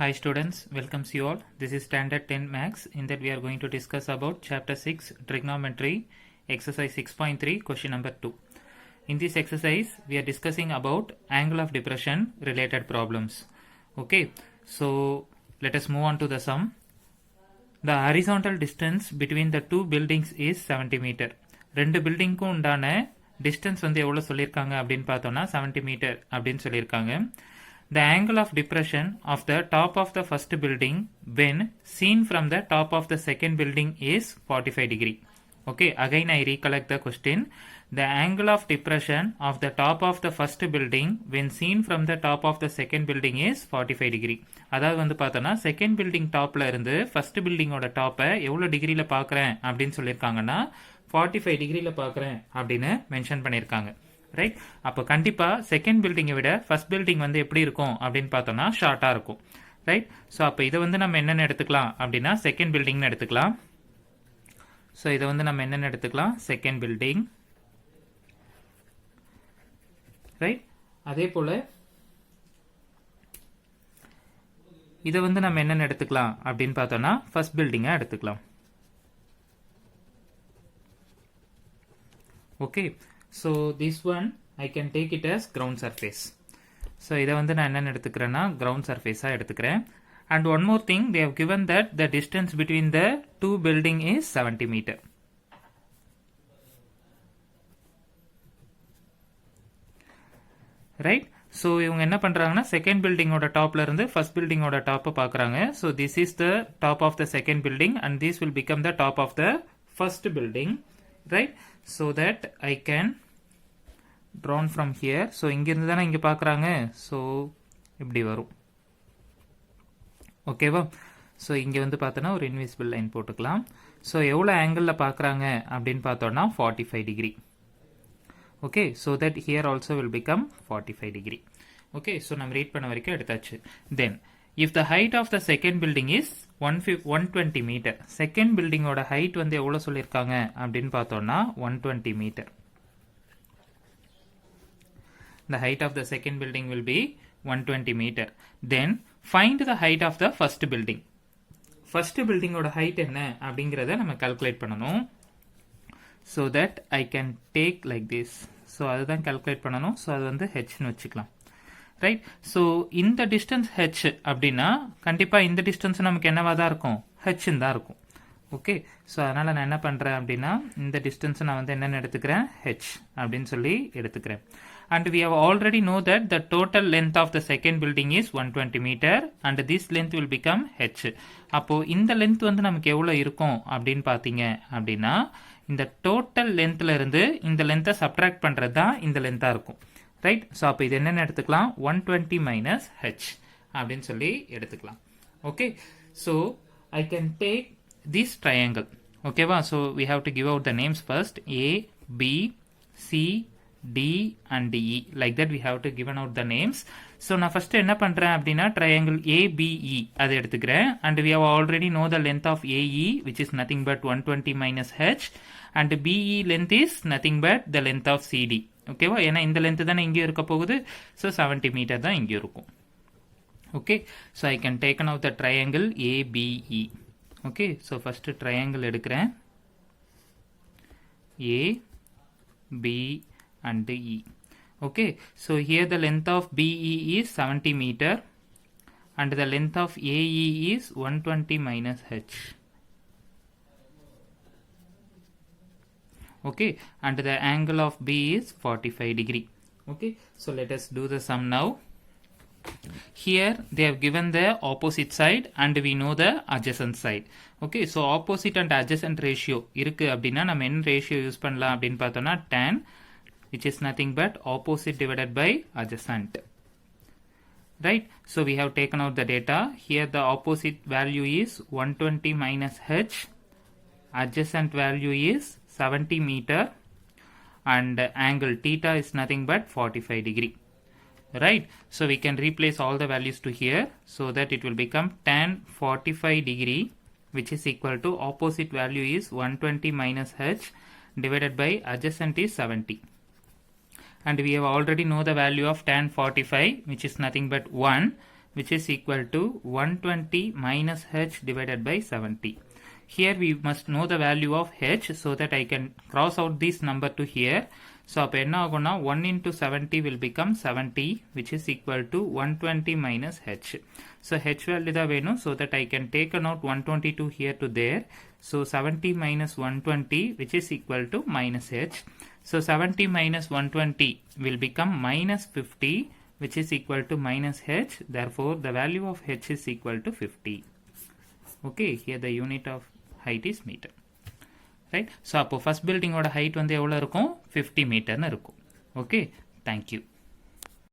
Hi students, welcomes you all. This is standard 10 max. In that we are going to discuss about chapter 6 trigonometry exercise 6.3 question number 2. In this exercise we are discussing about angle of depression related problems. Okay, so let us move on to the sum. The horizontal distance between the two buildings is 70 meter. ரெண்டு பில்டிங்க்கும் உண்டான distance வந்து எவ்வளோ சொல்லியிருக்காங்க அப்படின்னு பார்த்தோம்னா 70 metre அப்படின்னு சொல்லியிருக்காங்க. The angle of depression of the top of the first building when seen from the top of the second building is 45 degree. Okay, again I recollect the question. The angle of depression of the top of the first building when seen from the top of the second building is 45 degree. அதாவது வந்து பார்த்தோன்னா second building டாப்ல இருந்து first பில்டிங்கோட டாப்பை எவ்வளோ டிகிரியில் பார்க்குறேன் அப்படின்னு சொல்லியிருக்காங்கன்னா 45 டிகிரியில் பார்க்குறேன் அப்படின்னு மென்ஷன் பண்ணியிருக்காங்க. ரைட், அப்போ கண்டிப்பாக செகண்ட் பில்டிங்கை விட ஃபர்ஸ்ட் பில்டிங் வந்து எப்படி இருக்கும் அப்படின்னு பார்த்தோம்னா ஷார்ட்டாக இருக்கும். ரைட், ஸோ அப்போ இதை வந்து நம்ம என்னென்னு எடுத்துக்கலாம் அப்படின்னா செகண்ட் பில்டிங்னு எடுத்துக்கலாம். ஸோ இதை வந்து நம்ம என்னென்னு எடுத்துக்கலாம், செகண்ட் பில்டிங். ரைட், அதே போல் இதை வந்து நம்ம என்னென்னு எடுத்துக்கலாம் அப்படின்னு பார்த்தோம்னா ஃபர்ஸ்ட் பில்டிங்கை எடுத்துக்கலாம். Okay, so this one I can take it as ground surface. So இதை வந்து நான் என்னென்னு எடுத்துக்கிறேன்னா ground surface எடுத்துக்கிறேன். And one more thing, they have given that the distance between the two building is 70 meter. Right, so இவங்க என்ன பண்றாங்கன்னா second பில்டிங்கோட டாப்ல இருந்து ஃபர்ஸ்ட் பில்டிங்கோட டாப்பை பார்க்குறாங்க. So this is the top of the second building and this will become the top of the first building. Right, so that I can drawn from here. So இங்கிருந்து தானே இங்கே பார்க்குறாங்க, ஸோ இப்படி வரும். ஓகேவா, ஸோ இங்கே வந்து பார்த்தோன்னா ஒரு இன்விசிபிள் லைன் போட்டுக்கலாம். ஸோ எவ்வளோ ஆங்கிளில் பார்க்குறாங்க அப்படின்னு பார்த்தோன்னா 45 degree. Okay, so that here also will become 45 degree. Okay, so நம்ம ரீட் பண்ண வரைக்கும் எடுத்தாச்சு. Then if the height of the second building is 120 meter, second பில்டிங்கோட ஹைட் வந்து எவ்வளோ சொல்லியிருக்காங்க அப்படின்னு பார்த்தோம்னா 120 meter. The height of the second building will be 120 meter. Then find the height of the first building. First building ஓட height என்ன அப்படிங்கிறத நம்ம calculate பண்ணணும். So that I can take like this. So அதுதான் calculate பண்ணணும். So அது வந்து h னு வச்சுக்கலாம். ரைட், ஸோ இந்த டிஸ்டன்ஸ் ஹெச் அப்படின்னா கண்டிப்பாக இந்த டிஸ்டன்ஸ் நமக்கு என்னவா தான் இருக்கும், ஹெச்ன்னு தான் இருக்கும். ஓகே, ஸோ அதனால் நான் என்ன பண்ணுறேன் அப்படின்னா இந்த டிஸ்டன்ஸை நான் வந்து என்னென்னு எடுத்துக்கிறேன், ஹெச் அப்படின்னு சொல்லி எடுத்துக்கிறேன். And we have already know that the total length of the second building is 120 meter and this length will become h. அப்போ இந்த லென்த் வந்து நமக்கு எவ்வளோ இருக்கும் அப்படின்னு பார்த்தீங்க அப்படின்னா இந்த டோட்டல் லென்த்ல இருந்து இந்த லென்த்தை சப்ட்ராக்ட் பண்ணுறது தான் இந்த லென்த்தாக இருக்கும். ரைட், ஸோ அப்போ இது என்னென்னு எடுத்துக்கலாம், 120 minus h அப்படின்னு சொல்லி எடுத்துக்கலாம். Okay, so I can take this triangle. ஓகேவா, so we have to give out the names first. A, B, C, D and E. Like that we have to given out the names. So நான் first என்ன பண்றேன் அப்படின்னா triangle ABE அதை எடுத்துக்கிறேன். And we have already know the length of AE which is nothing but 120 minus h and BE length is nothing but the length of CD. ஓகேவா, ஏன்னா இந்த length தானே இங்கே இருக்க போகுது. ஸோ 70 மீட்டர் தான் இங்கே இருக்கும். Okay, so I can taken out the triangle ABE. Okay, so first triangle எடுக்கிறேன் A, B and E. Okay, so here the length of BE is 70 meter and the length of AE is 120 minus h. Okay, and the angle of B is 45 degree. Okay, so let us do the sum now. Here they have given the opposite side and we know the adjacent side. Okay, so opposite and adjacent ratio இருக்கு அப்படின்னா நம்ம என்ன ratio use பண்ணலாம் அப்படின்னு பார்த்தோம்னா tan, which is nothing but opposite divided by adjacent. Right, so we have taken out the data. Here the opposite value is 120 minus h, adjacent value is 70 meter and angle theta is nothing but 45 degree. Right, so we can replace all the values to here so that it will become tan 45 degree which is equal to opposite value is 120 minus h divided by adjacent is 70. And we have already know the value of tan 45 which is nothing but 1 which is equal to 120 minus h divided by 70. Here we must know the value of h so that I can cross out this number to here. So அப்ப என்ன ஆகும்னா 1 into 70 will become 70, which is equal to 120 minus h. So h value தான் வேணும், so that I can take a note 122 here to there. So 70 minus 120, which is equal to minus h. So 70 minus 120 will become minus 50, which is equal to minus h. Therefore the value of h is equal to 50. Okay, here the unit of height is meter. Right? So அப்போ first building ஓட height வந்து எவ்வளவு இருக்கும்? 50 meter னு இருக்கும். Okay, thank you.